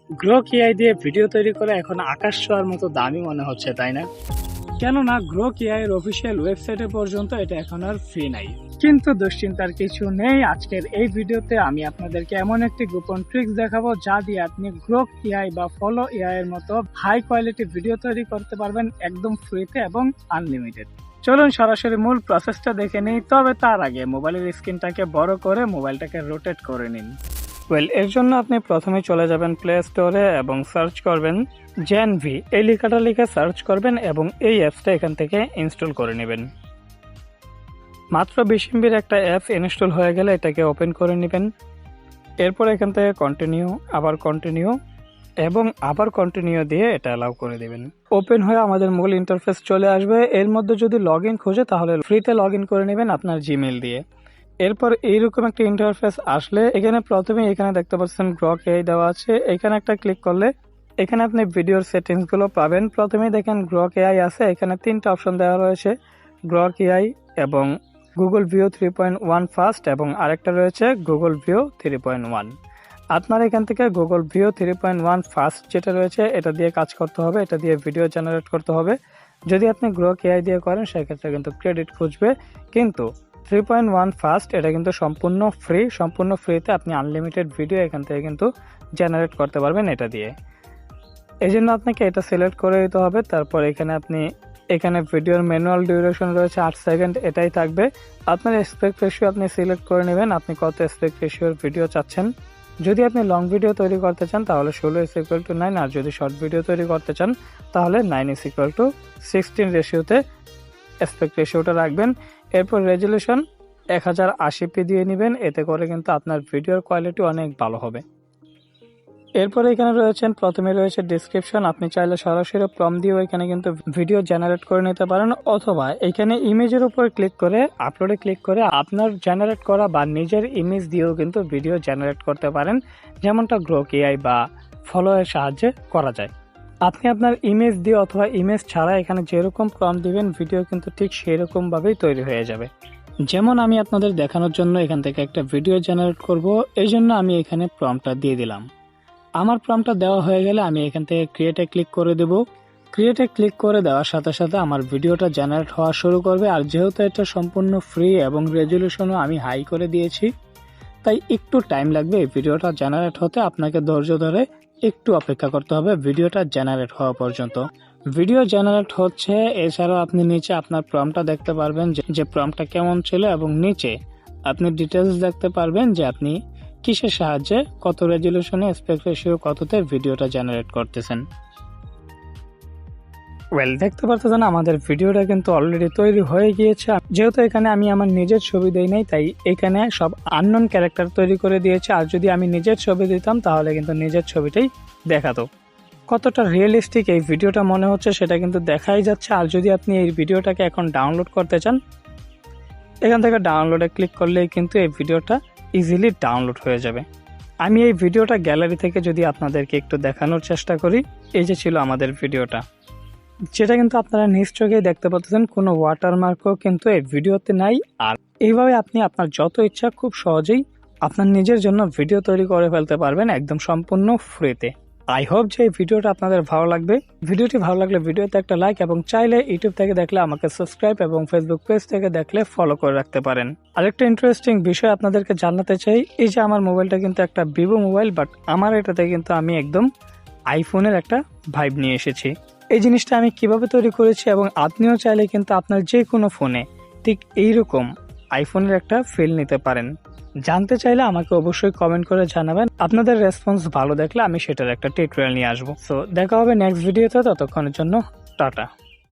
Grok AI দিয়ে video তৈরি করা এখন আকাশ ছোঁয়ার মতো দামি মনে হচ্ছে, তাই না? কেননা গ্রোক এআই এর অফিসিয়াল ওয়েবসাইটে পর্যন্ত এটা এখন আর ফ্রি নাই। কিন্তু দুশ্চিন্তার কিছু নেই, আজকের এই ভিডিওতে আমি আপনাদেরকে এমন একটি গোপন ট্রিক্স দেখাবো যা দিয়ে আপনি গ্রোক এআই বা ফলো এআই এর মতো হাই কোয়ালিটি ভিডিও তৈরি করতে পারবেন একদম ফ্রিতে এবং আনলিমিটেড। চলুন সরাসরি মূল প্রসেসটা দেখে নিই, তবে তার আগে মোবাইলের স্ক্রিনটাকে বড় করে মোবাইলটাকে রোটেট করে নিন। এর জন্য আপনি প্রথমে চলে যাবেন প্লে স্টোরে এবং সার্চ করবেন জেনভি, এই লেখাটা লিখে সার্চ করবেন এবং এই অ্যাপসটা এখান থেকে ইনস্টল করে নেবেন। মাত্র 20 MB একটা অ্যাপস ইনস্টল হয়ে গেলে এটাকে ওপেন করে নেবেন। এরপর এখান থেকে কন্টিনিউ, আবার কন্টিনিউ এবং আবার কন্টিনিউ দিয়ে এটা অ্যালাউ করে দেবেন। ওপেন হয়ে আমাদের মূল ইন্টারফেস চলে আসবে। এর মধ্যে যদি লগ ইন খোঁজে তাহলে ফ্রিতে লগ ইন করে নেবেন আপনার জিমেইল দিয়ে। এরপর এইরকম একটা ইন্টারফেস আসলে এখানে প্রথমে এখানে দেখতে পাচ্ছেন গ্রক এআই দেওয়া আছে, এখানে একটা ক্লিক করলে এখানে আপনি ভিডিওর সেটিংস গুলো পাবেন। প্রথমেই দেখেন গ্রক এআই আছে, এখানে 3টা অপশন দেওয়া রয়েছে, গ্রক এআই এবং গুগল ভিউ 3.1 ফাস্ট এবং আরেকটা রয়েছে গুগল ভিউ 3.1। আপনার এখান থেকে গুগল ভিউ 3.1 ফাস্ট যেটা রয়েছে এটা দিয়ে কাজ করতে হবে, এটা দিয়ে ভিডিও জেনারেট করতে হবে। যদি আপনি গ্রক এআই দিয়ে করেন সেক্ষেত্রে কিন্তু ক্রেডিট খুঁজবে, কিন্তু 3.1 ফাস্ট এটা কিন্তু সম্পূর্ণ ফ্রি, সম্পূর্ণ ফ্রিতে আপনি আনলিমিটেড ভিডিও এখান থেকে কিন্তু জেনারেট করতে পারবেন এটা দিয়ে। এই জন্য আপনাকে এটা সিলেক্ট করে দিতে হবে। তারপর এখানে ভিডিওর ম্যানুয়াল ডিউরেশন রয়েছে 8 সেকেন্ড, এটাই থাকবে। আপনার অ্যাসপেক্ট রেশিও আপনি সিলেক্ট করে নেবেন, আপনি কত অ্যাসপেক্ট রেশিওর ভিডিও চাচ্ছেন। যদি আপনি লং ভিডিও তৈরি করতে চান তাহলে 16:9, আর যদি শর্ট ভিডিও তৈরি করতে চান তাহলে 9:16 রেশিওতে অ্যাসপেক্ট রেশিওটা রাখবেন। এরপর রেজুলেশন 1080p দিয়ে নেবেন, এতে করে কিন্তু আপনার ভিডিওর কোয়ালিটি অনেক ভালো হবে। এরপরে এখানে প্রথমে রয়েছে ডেসক্রিপশন, আপনি চাইলে সরাসরি প্রম্পট দিয়েও এখানে কিন্তু ভিডিও জেনারেট করে নিতে পারেন, অথবা এখানে ইমেজের উপর ক্লিক করে আপলোডে ক্লিক করে আপনার জেনারেট করা বা নিজের ইমেজ দিয়েও কিন্তু ভিডিও জেনারেট করতে পারেন, যেমনটা গ্রোক এআই বা ফলো এর সাহায্যে করা যায়। আপনি আপনার ইমেজ দিয়ে অথবা ইমেজ ছাড়া এখানে যেরকম প্রম্পট দিবেন ভিডিও কিন্তু ঠিক সেরকম ভাবেই তৈরি হয়ে যাবে। যেমন আমি আপনাদের দেখানোর জন্য এখান থেকে একটা ভিডিও জেনারেট করব, এই জন্য আমি এখানে প্রম্পটটা দিয়ে দিলাম। আমার প্রম্পটটা দেওয়া হয়ে গেলে আমি এখান থেকে ক্রিয়েটে ক্লিক করে দেব। ক্রিয়েটে ক্লিক করে দেওয়ার সাথে সাথে আমার ভিডিওটা জেনারেট হওয়া শুরু করবে। আর যেহেতু এটা সম্পূর্ণ ফ্রি এবং রেজুলেশনও আমি হাই করে দিয়েছি, তাই একটু টাইম লাগবে এই ভিডিওটা জেনারেট হতে। আপনাকে ধৈর্য ধরে একটু অপেক্ষা করতে হবে ভিডিওটা জেনারেট হওয়া পর্যন্ত। ভিডিও জেনারেট হচ্ছে, এছাড়াও আপনি নিচে আপনার প্রম্পটটা দেখতে পারবেন যে প্রম্পটটা কেমন ছিল, এবং নিচে আপনি ডিটেলস দেখতে পারবেন যে আপনি কিসের সাহায্যে কত রেজুলেশনে অ্যাসপেক্ট রেশিও কততে ভিডিওটা জেনারেট করতেছেন। দেখতে পারতেছেন আমাদের ভিডিওটা কিন্তু অলরেডি তৈরি হয়ে গিয়েছে। যেহেতু এখানে আমি আমার নিজের ছবি দেই নাই, তাই এখানে সব আননোন ক্যারেক্টার তৈরি করে দিয়েছে। আর যদি আমি নিজের ছবি দিতাম তাহলে কিন্তু নিজের ছবিটাই দেখাতো। কতটা রিয়েলিস্টিক এই ভিডিওটা মনে হচ্ছে সেটা কিন্তু দেখাই যাচ্ছে। আর যদি আপনি এই ভিডিওটাকে এখন ডাউনলোড করতে চান, এখান থেকে ডাউনলোডে ক্লিক করলেই কিন্তু এই ভিডিওটা ইজিলি ডাউনলোড হয়ে যাবে। আমি এই ভিডিওটা গ্যালারি থেকে যদি আপনাদেরকে একটু দেখানোর চেষ্টা করি, এই যে ছিল আমাদের ভিডিওটা, যেটা কিন্তু আপনারা নিশ্চয়ই দেখতে পাচ্ছেন, কোনো ওয়াটারমার্কও কিন্তু এই ভিডিওতে নাই। আর এইভাবে আপনি আপনার যত ইচ্ছা খুব সহজেই আপনার নিজের জন্য ভিডিও তৈরি করে ফেলতে পারবেন একদম সম্পূর্ণ ফ্রিতে। আই হোপ যে এই ভিডিওটা আপনাদের ভালো লাগবে। ভিডিওটি ভালো লাগলে ভিডিওতে একটা লাইক, এবং চাইলে ইউটিউব থেকে দেখলে আমাকে সাবস্ক্রাইব এবং ফেসবুক পেজ থেকে দেখলে ফলো করে রাখতে পারেন। আরেকটা ইন্টারেস্টিং বিষয় আপনাদেরকে জানাতে চাই, এই যে আমার মোবাইলটা কিন্তু একটা ভিভো মোবাইল, বাট আমার এটাতে কিন্তু আমি একদম আইফোনের একটা ভাইব নিয়ে এসেছি। এই জিনিসটা আমি কিভাবে তৈরি করেছি, এবং আপনিও চাইলে কিন্তু আপনার যে কোনো ফোনে ঠিক এইরকম আইফোনের একটা ফিল নিতে পারেন। জানতে চাইলে আমাকে অবশ্যই কমেন্ট করে জানাবেন। আপনাদের রেসপন্স ভালো দেখলে আমি সেটার একটা টিউটোরিয়াল নিয়ে আসবো। সো দেখা হবে নেক্সট ভিডিওতে, ততক্ষণের জন্য টাটা।